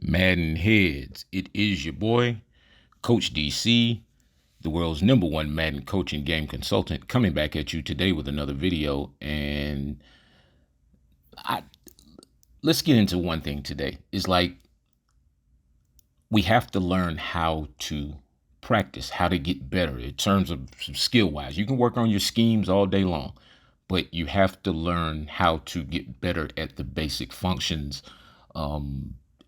MaddenHeadz. It is your boy, Coach DC, the world's #1 Madden coaching game consultant, coming back at you today with another video. And I let's get into one thing today. It's like we have to learn how to practice, how to get better in terms of skill wise. You can work on your schemes all day long, but you have to learn how to get better at the basic functions.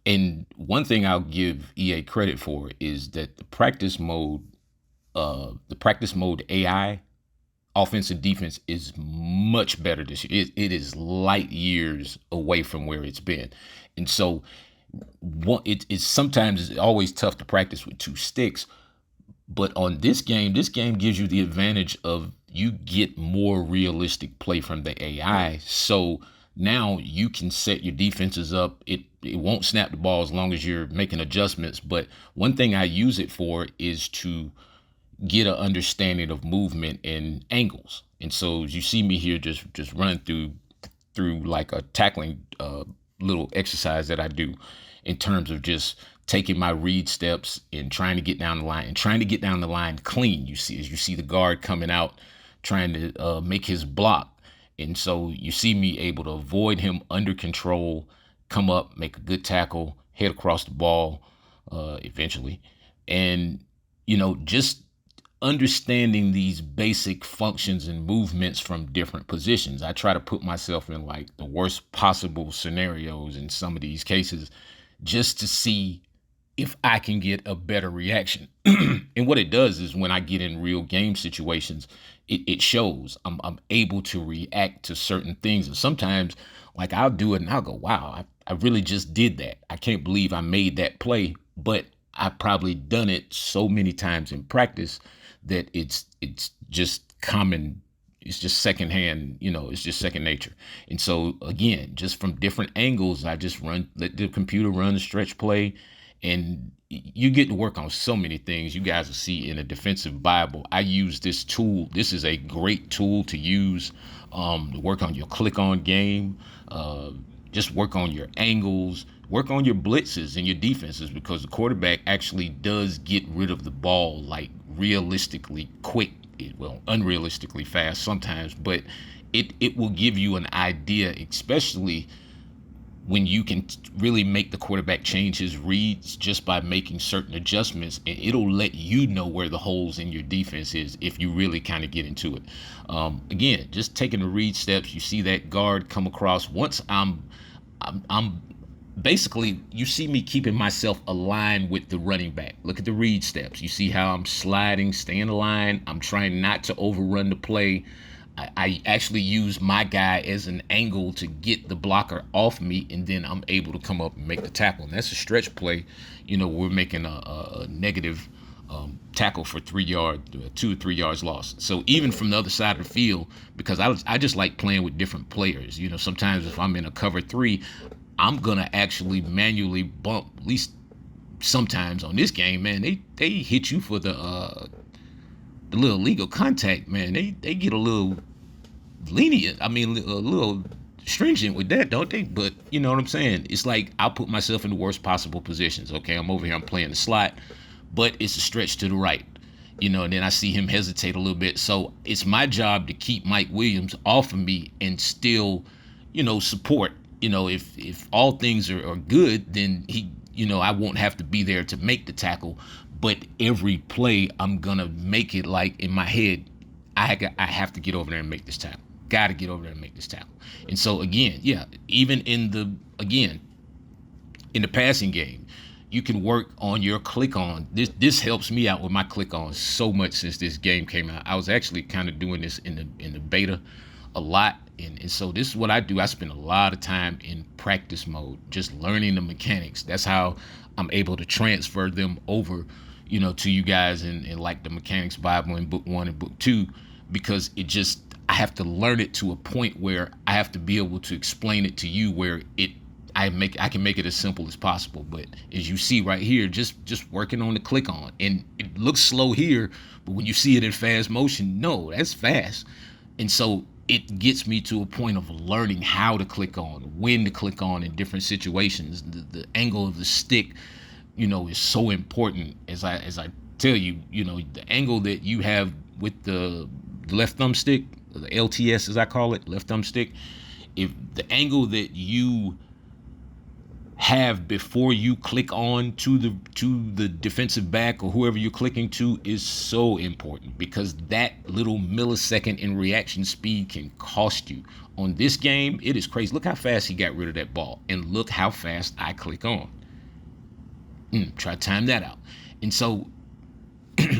And one thing I'll give EA credit for is that the practice mode AI, offense and defense, is much better this year. It is light years away from where it's been. And so it's sometimes it's always tough to practice with two sticks, but on this game gives you the advantage of you get more realistic play from the AI. So now you can set your defenses up. It won't snap the ball as long as you're making adjustments. But one thing I use it for is to get an understanding of movement and angles. And so you see me here just running through like a tackling little exercise that I do in terms of just taking my read steps and trying to get down the line and trying to get down the line clean. You see the guard coming out, trying to make his block. And so you see me able to avoid him under control, come up, make a good tackle, head across the ball eventually. And, just understanding these basic functions and movements from different positions. I try to put myself in like the worst possible scenarios in some of these cases just to see if I can get a better reaction. And what it does is when I get in real game situations, it shows I'm able to react to certain things. And sometimes like I'll do it and I'll go, wow, I really just did that. I can't believe I made that play, but I've probably done it so many times in practice that it's just common. It's just secondhand, it's just second nature. And so again, just from different angles, I just let the computer run the stretch play, and you get to work on so many things. You guys will see in a defensive Bible, I use this tool. This is a great tool to use to work on your click on game, just work on your angles, work on your blitzes and your defenses, because the quarterback actually does get rid of the ball like realistically quick. Unrealistically fast sometimes, but it will give you an idea, especially when you can really make the quarterback change his reads just by making certain adjustments, and it'll let you know where the holes in your defense is if you really kind of get into it. Again, just taking the read steps. You see that guard come across. Once I'm basically, you see me keeping myself aligned with the running back. Look at the read steps. You see how I'm sliding, staying aligned. I'm trying not to overrun the play. I actually use my guy as an angle to get the blocker off me, and then I'm able to come up and make the tackle. And that's a stretch play. We're making a negative tackle for 2 or 3 yards lost. So even from the other side of the field, because I just like playing with different players. Sometimes if I'm in a cover 3, I'm gonna actually manually bump. At least sometimes on this game, man, they hit you for the little legal contact, man. They get a little lenient. I mean, a little stringent with that, don't they? But you know what I'm saying? It's like I'll put myself in the worst possible positions. Okay, I'm over here, I'm playing the slot, but it's a stretch to the right. And then I see him hesitate a little bit. So it's my job to keep Mike Williams off of me and still, support. If all things are good, then I won't have to be there to make the tackle. But every play, I'm gonna make it like in my head, I have to get over there and make this tackle. Got to get over there and make this tackle. And so again, yeah, even in the passing game, you can work on your click on. This helps me out with my click on so much since this game came out. I was actually kind of doing this in the beta a lot, and so this is what I do. I spend a lot of time in practice mode, just learning the mechanics. That's how I'm able to transfer them over, to you guys in like the mechanics Bible in book 1 and book 2, because I have to learn it to a point where I have to be able to explain it to you where I can make it as simple as possible. But as you see right here, just working on the click on, and it looks slow here, but when you see it in fast motion, no, that's fast. And so it gets me to a point of learning how to click on, when to click on in different situations. The angle of the stick, is so important. As I tell you, the angle that you have with the left thumbstick, the LTS as I call it, left thumbstick. If the angle that you have before you click on to the defensive back or whoever you're clicking to is so important, because that little millisecond in reaction speed can cost you. On this game, it is crazy. Look how fast he got rid of that ball, and look how fast I click on. Try to time that out. And so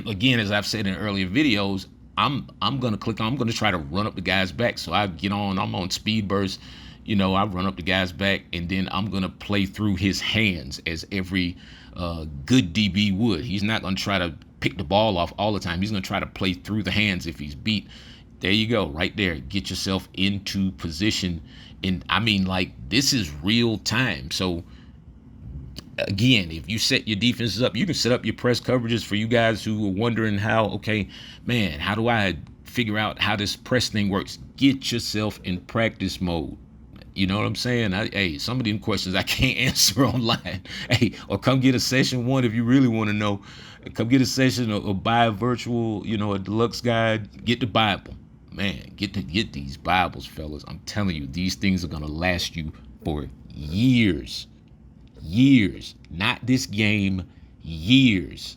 again, as I've said in earlier videos, I'm gonna click on, I'm gonna try to run up the guy's back. So I get on, I'm on speed burst, I run up the guy's back, and then I'm gonna play through his hands as every good DB would. He's not gonna try to pick the ball off all the time. He's gonna try to play through the hands if he's beat. There you go, right there. Get yourself into position. And I mean, like, this is real time. So again, if you set your defenses up, you can set up your press coverages for you guys who are wondering how do I figure out how this press thing works? Get yourself in practice mode. You know what I'm saying? Hey, some of these questions I can't answer online. Hey, or come get a session one if you really want to know. Come get a session or buy a virtual, a deluxe guide. Get the Bible. Man, get these Bibles, fellas. I'm telling you, these things are going to last you for years. Years. Not this game, years.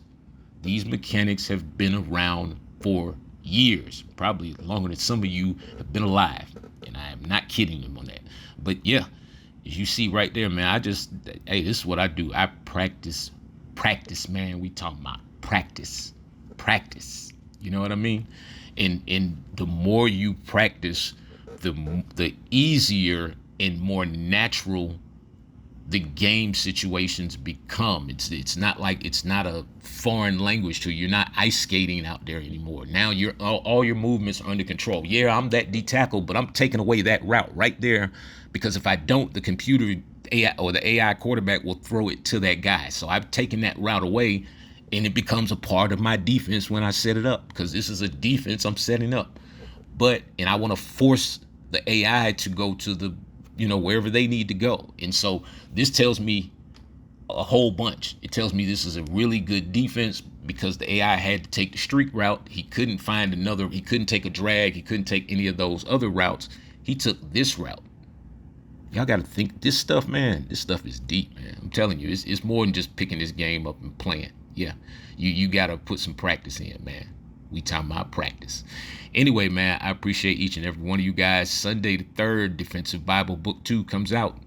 These mechanics have been around for years, probably longer than some of you have been alive, and I am not kidding them on that. But yeah, as you see right there, man, this is what I do. I practice, man. We talking about practice. You know what I mean? And the more you practice, the easier and more natural the game situations become. It's not like it's not a foreign language to you. You're not ice skating out there anymore. Now all your movements are under control. Yeah, I'm that D tackle, but I'm taking away that route right there, because if I don't, the computer AI or the AI quarterback will throw it to that guy. So I've taken that route away, and it becomes a part of my defense when I set it up, because this is a defense I'm setting up. And I want to force the AI to go to the wherever they need to go. And so this tells me a whole bunch. It tells me this is a really good defense, because the AI had to take the streak route. He couldn't take a drag. He couldn't take any of those other routes. He took this route. Y'all got to think this stuff, man. This stuff is deep, man. I'm telling you, it's more than just picking this game up and playing. Yeah, you got to put some practice in, man. We talking about practice. Anyway, man, I appreciate each and every one of you guys. Sunday the 3rd, Defensive Bible Book 2 comes out.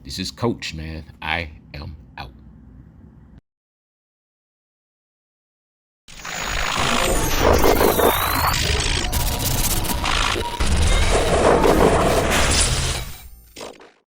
This is Coach, man. I am